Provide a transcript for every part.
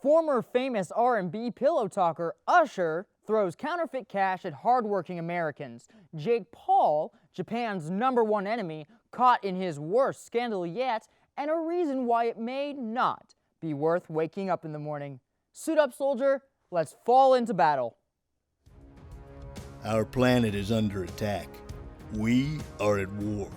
Former famous R&B pillow talker USHER throws counterfeit cash at hardworking Americans. Jake Paul, Japan's #1 enemy, caught in his worst scandal yet, and a reason why it may not be worth waking up in the morning. Suit up, soldier. Let's fall into battle. Our planet is under attack. We are at war.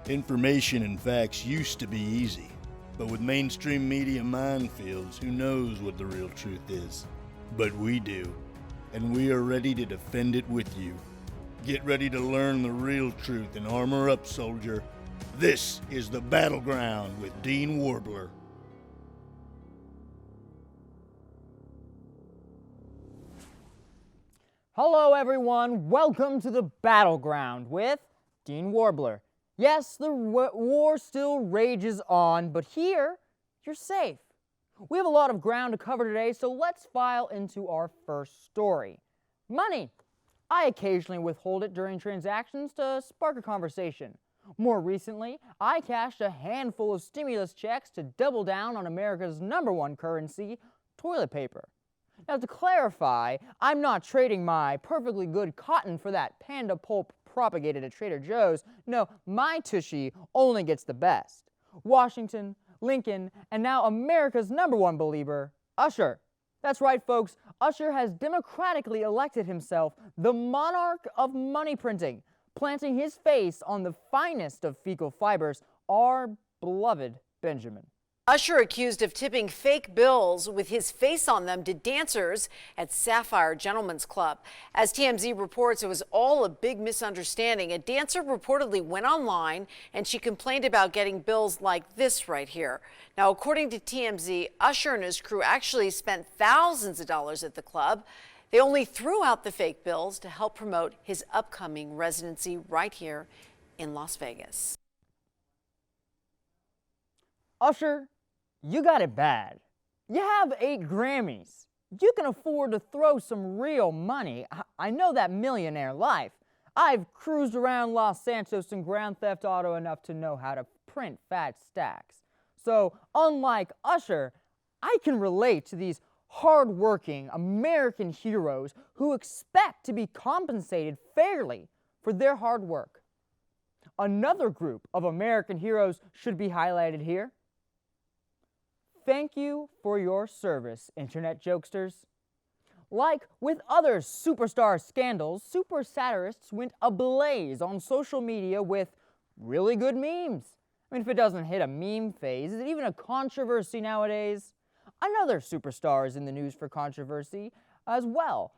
Information and facts used to be easy, but with mainstream media minefields, who knows what the real truth is? But we do, and we are ready to defend it with you. Get ready to learn the real truth and armor up, soldier. This is the Battleground with Dean Warbler. Hello everyone, welcome to the Battleground with Dean Warbler. Yes, the war still rages on, but here, you're safe. We have a lot of ground to cover today, so let's file into our first story. Money. I occasionally withhold it during transactions to spark a conversation. More recently, I cashed a handful of stimulus checks to double down on America's #1 currency, toilet paper. Now, to clarify, I'm not trading my perfectly good cotton for that panda pulp propagated at Trader Joe's. No, my tushy only gets the best. Washington, Lincoln, and now America's #1 believer, USHER. That's right, folks. USHER has democratically elected himself the monarch of money printing, planting his face on the finest of fecal fibers, our beloved Benjamin. USHER accused of tipping fake bills with his face on them to dancers at Sapphire Gentlemen's Club. As TMZ reports, it was all a big misunderstanding. A dancer reportedly went online and she complained about getting bills like this right here. Now, according to TMZ, USHER and his crew actually spent thousands of dollars at the club. They only threw out the fake bills to help promote his upcoming residency right here in Las Vegas. USHER, you got it bad. You have 8 Grammys. You can afford to throw some real money. I know that millionaire life. I've cruised around Los Santos in Grand Theft Auto enough to know how to print fat stacks. So, unlike USHER, I can relate to these hard-working American heroes who expect to be compensated fairly for their hard work. Another group of American heroes should be highlighted here. Thank you for your service, internet jokesters. Like with other superstar scandals, super satirists went ablaze on social media with really good memes. I mean, if it doesn't hit a meme phase, is it even a controversy nowadays? Another superstar is in the news for controversy as well.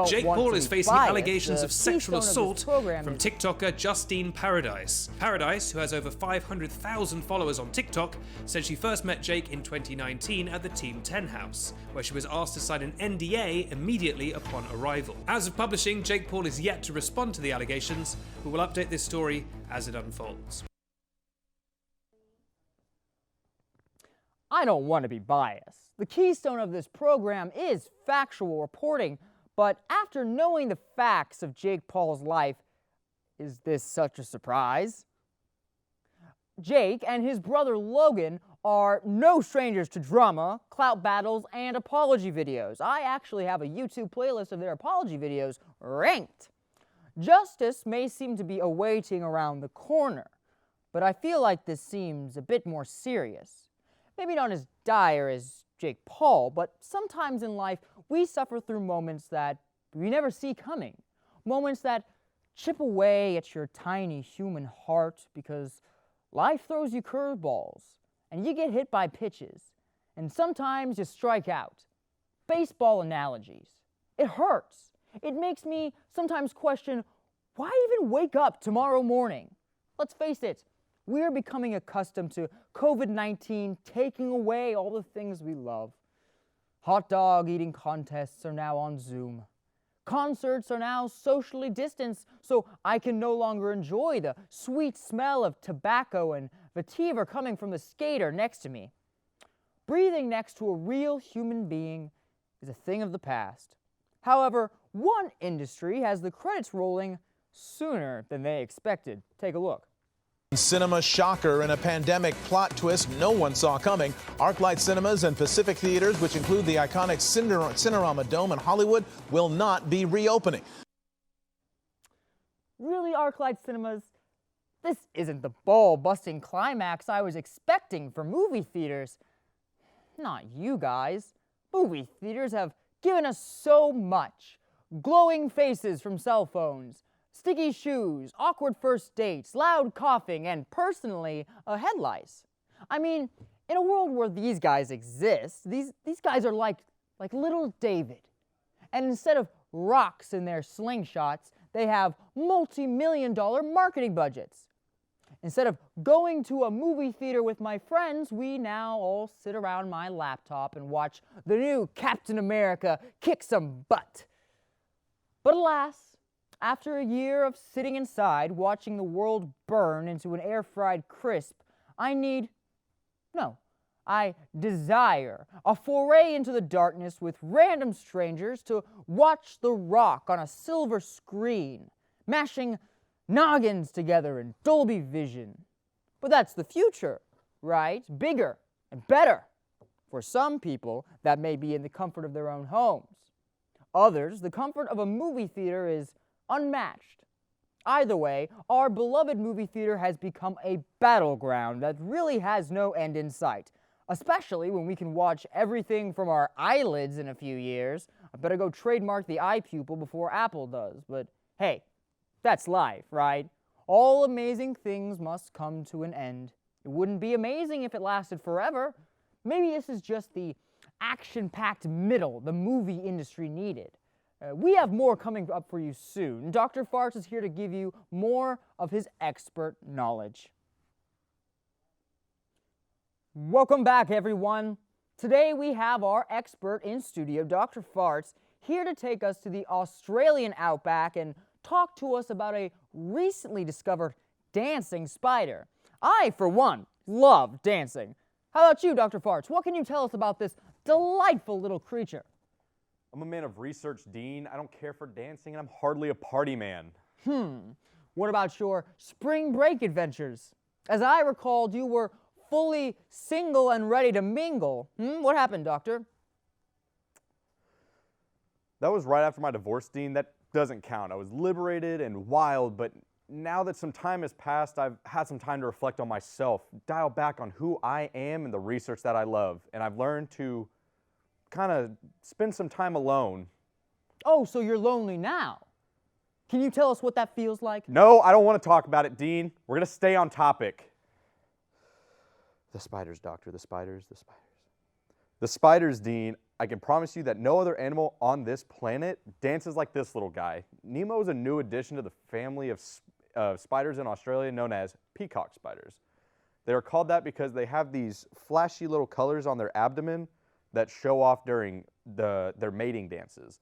Jake Paul is facing allegations of sexual assault from is TikToker Justine Paradise. Paradise, who has over 500,000 followers on TikTok, said she first met Jake in 2019 at the Team 10 house, where she was asked to sign an NDA immediately upon arrival. As of publishing, Jake Paul is yet to respond to the allegations, but will update this story as it unfolds. I don't want to be biased. The keystone of this program is factual reporting, but after knowing the facts of Jake Paul's life, is this such a surprise? Jake and his brother Logan are no strangers to drama, clout battles, and apology videos. I actually have a YouTube playlist of their apology videos ranked. Justice may seem to be awaiting around the corner, but I feel like this seems a bit more serious. Maybe not as dire as Jake Paul, but sometimes in life we suffer through moments that we never see coming. Moments that chip away at your tiny human heart because life throws you curveballs and you get hit by pitches and sometimes you strike out. Baseball analogies. It hurts. It makes me sometimes question, why even wake up tomorrow morning? Let's face it, we are becoming accustomed to COVID-19 taking away all the things we love. Hot dog eating contests are now on Zoom. Concerts are now socially distanced, so I can no longer enjoy the sweet smell of tobacco and vetiver coming from the skater next to me. Breathing next to a real human being is a thing of the past. However, one industry has the credits rolling sooner than they expected. Take a look. Cinema shocker and a pandemic plot twist no one saw coming. ARCLIGHT cinemas and Pacific theaters, which include the iconic Cinerama Dome in Hollywood, will not be reopening. Really, ARCLIGHT cinemas? This isn't the ball-busting climax I was expecting for movie theaters. Not you guys. Movie theaters have given us so much. Glowing faces from cell phones, sticky shoes, awkward first dates, loud coughing, and personally, head lice. I mean, in a world where these guys exist, these guys are like little David. And instead of rocks in their slingshots, they have multi-million-dollar marketing budgets. Instead of going to a movie theater with my friends, we now all sit around my laptop and watch the new Captain America kick some butt. But alas, after a year of sitting inside, watching the world burn into an air-fried crisp, I desire a foray into the darkness with random strangers to watch The Rock on a silver screen, mashing noggins together in Dolby Vision. But that's the future, right? Bigger and better. For some people, that may be in the comfort of their own homes. Others, the comfort of a movie theater is unmatched. Either way, our beloved movie theater has become a battleground that really has no end in sight, especially when we can watch everything from our eyelids in a few years. I better go trademark the eye pupil before Apple does, but hey, that's life, right? All amazing things must come to an end. It wouldn't be amazing if it lasted forever. Maybe this is just the action-packed middle the movie industry needed. We have more coming up for you soon. Dr. Farts is here to give you more of his expert knowledge. Welcome back, everyone. Today we have our expert in studio, Dr. Farts, here to take us to the Australian outback and talk to us about a recently discovered dancing spider. I, for one, love dancing. How about you, Dr. Farts? What can you tell us about this delightful little creature? I'm a man of research, Dean. I don't care for dancing, and I'm hardly a party man. What about your spring break adventures? As I recalled, you were fully single and ready to mingle. What happened, Doctor? That was right after my divorce, Dean. That doesn't count. I was liberated and wild, but now that some time has passed, I've had some time to reflect on myself, dial back on who I am and the research that I love, and I've learned to kind of spend some time alone. Oh, so you're lonely now. Can you tell us what that feels like? No, I don't want to talk about it, Dean. We're going to stay on topic. The spiders, Doctor, the spiders, the spiders. The spiders, Dean, I can promise you that no other animal on this planet dances like this little guy. Nemo is a new addition to the family of spiders in Australia known as peacock spiders. They are called that because they have these flashy little colors on their abdomen that show off during their mating dances.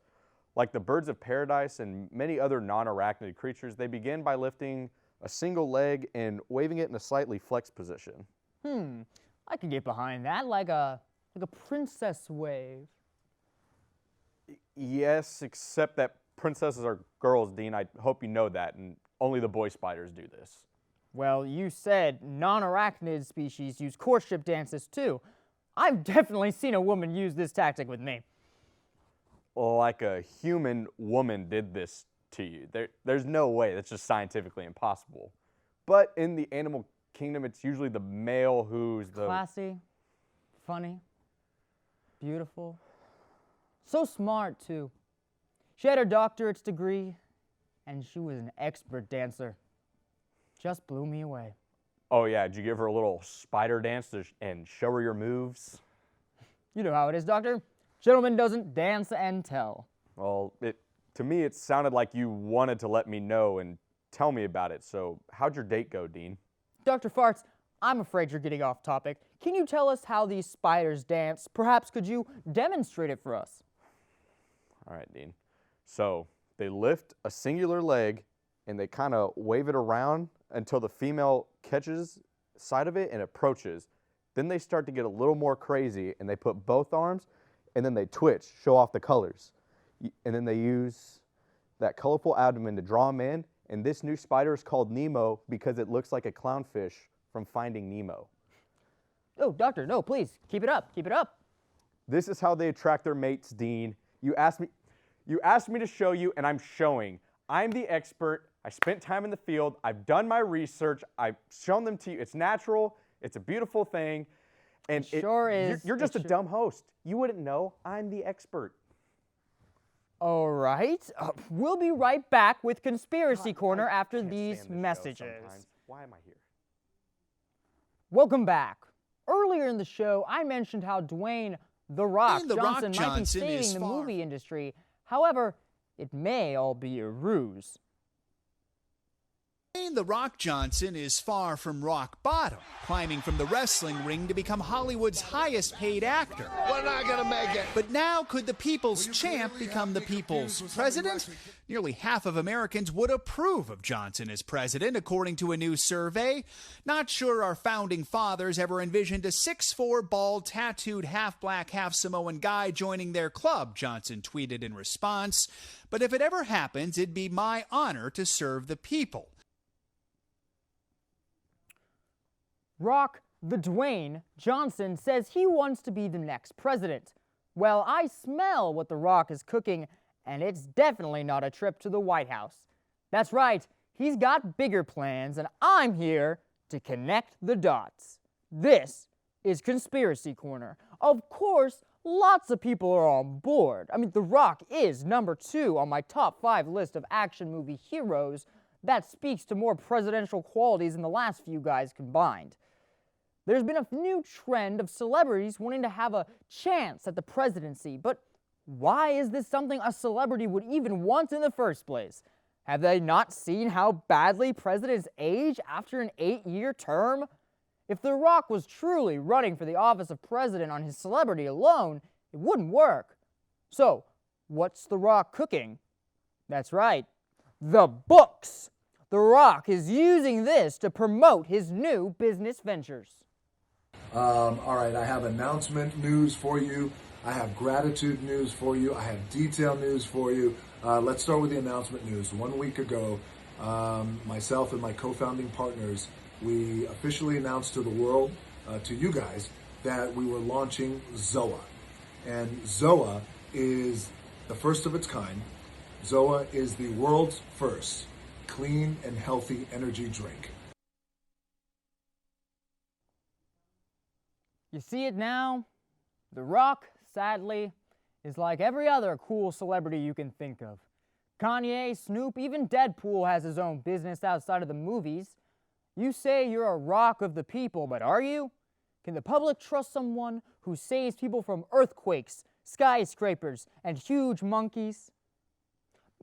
Like the birds of paradise and many other non-arachnid creatures, they begin by lifting a single leg and waving it in a slightly flexed position. I could get behind that, like a princess wave. Yes, except that princesses are girls, Dean. I hope you know that, and only the boy spiders do this. Well, you said non-arachnid species use courtship dances too. I've definitely seen a woman use this tactic with me. Like a human woman did this to you. There's no way. That's just scientifically impossible. But in the animal kingdom, it's usually the male who's the... Classy, funny, beautiful. So smart, too. She had her doctorate's degree, and she was an expert dancer. Just blew me away. Oh yeah, did you give her a little spider dance and show her your moves? You know how it is, Doctor. Gentleman doesn't dance and tell. Well, to me it sounded like you wanted to let me know and tell me about it, so how'd your date go, Dean? Dr. Farts, I'm afraid you're getting off topic. Can you tell us how these spiders dance? Perhaps could you demonstrate it for us? All right, Dean. So they lift a singular leg and they kind of wave it around until the female catches sight of it and approaches. Then they start to get a little more crazy and they put both arms and then they twitch, show off the colors. And then they use that colorful abdomen to draw them in, and this new spider is called Nemo because it looks like a clownfish from Finding Nemo. Oh, doctor, no, please, keep it up, keep it up. This is how they attract their mates, Dean. You asked me to show you, and I'm showing. I'm the expert. I spent time in the field. I've done my research. I've shown them to you. It's natural. It's a beautiful thing. And It sure is. You're just a dumb host. You wouldn't know. I'm the expert. All right, we'll be right back with Conspiracy Corner after Can't these stand this show messages. sometimes. Why am I here? Welcome back. Earlier in the show, I mentioned how Dwayne "The Rock" The Rock Johnson might be Johnson is saving the far- movie industry. However, it may all be a ruse. Dwayne "The Rock" Johnson is far from rock bottom, climbing from the wrestling ring to become Hollywood's highest paid actor. We're not gonna make it. But now, could the people's champ become the people's president? Nearly half of Americans would approve of Johnson as president, according to a new survey. Not sure our founding fathers ever envisioned a 6'4", bald, tattooed, half-black, half-Samoan guy joining their club, Johnson tweeted in response. But if it ever happens, it'd be my honor to serve the people. Rock, the Dwayne Johnson, says he wants to be the next president. Well, I smell what The Rock is cooking, and it's definitely not a trip to the White House. That's right, he's got bigger plans, and I'm here to connect the dots. This is Conspiracy Corner. Of course, lots of people are on board. I mean, The Rock is number 2 on my top 5 list of action movie heroes. That speaks to more presidential qualities than the last few guys combined. There's been a new trend of celebrities wanting to have a chance at the presidency, but why is this something a celebrity would even want in the first place? Have they not seen how badly presidents age after an 8-year term? If The Rock was truly running for the office of president on his celebrity alone, it wouldn't work. So, what's The Rock cooking? That's right, the books. The Rock is using this to promote his new business ventures. All right, I have announcement news for you. I have gratitude news for you. I have detail news for you. Let's start with the announcement news. 1 week ago, myself and my co-founding partners, we officially announced to the world, to you guys, that we were launching ZOA. And ZOA is the first of its kind. ZOA is the world's first clean and healthy energy drink. You see it now? The Rock, sadly, is like every other cool celebrity you can think of. Kanye, Snoop, even Deadpool has his own business outside of the movies. You say you're a rock of the people, but are you? Can the public trust someone who saves people from earthquakes, skyscrapers, and huge monkeys?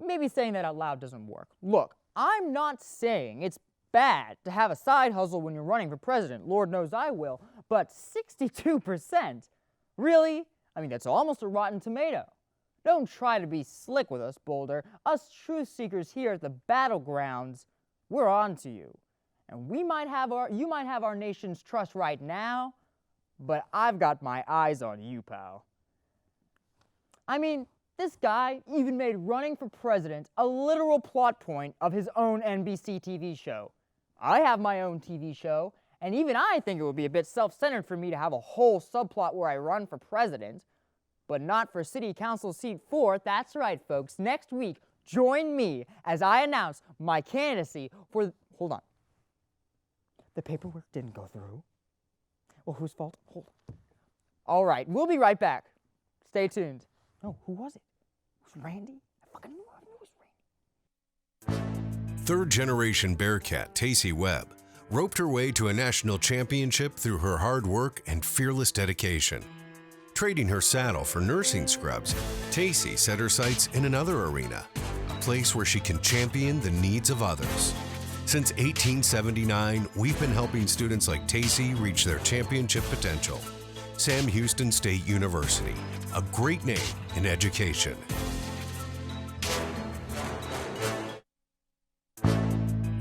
Maybe saying that out loud doesn't work. Look, I'm not saying it's bad to have a side hustle when you're running for president. Lord knows I will. But 62%? Really? I mean, that's almost a rotten tomato. Don't try to be slick with us, Boulder. Us truth seekers here at the Battlegrounds, we're on to you. And you might have our nation's trust right now, but I've got my eyes on you, pal. I mean, this guy even made running for president a literal plot point of his own NBC TV show. I have my own TV show, and even I think it would be a bit self-centered for me to have a whole subplot where I run for president, but not for City Council Seat 4. That's right, folks. Next week, join me as I announce my candidacy for... Hold on. The paperwork didn't go through. Well, whose fault? Hold on. All right, we'll be right back. Stay tuned. No, who was it? Was it Randy? I fucking knew it was Randy. Third-generation Bearcat Tacey Webb roped her way to a national championship through her hard work and fearless dedication. Trading her saddle for nursing scrubs, Tacey set her sights in another arena, a place where she can champion the needs of others. Since 1879, we've been helping students like Tacey reach their championship potential. Sam Houston State University, a great name in education.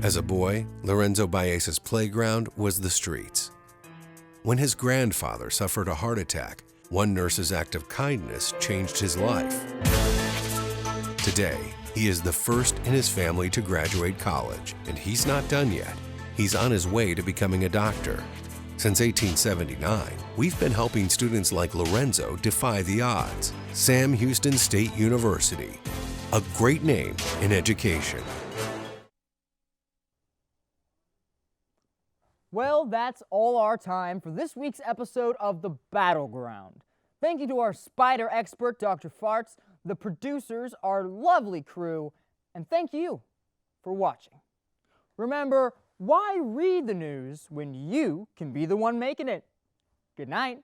As a boy, Lorenzo Baez's playground was the streets. When his grandfather suffered a heart attack, one nurse's act of kindness changed his life. Today, He is the first in his family to graduate college, and he's not done yet. He's on his way to becoming a doctor. Since 1879, we've been helping students like Lorenzo defy the odds. Sam Houston State University, a great name in education. Well, that's all our time for this week's episode of The Battleground. Thank you to our spider expert, Dr. Farts, the producers, our lovely crew, and thank you for watching. Remember, why read the news when you can be the one making it? Good night.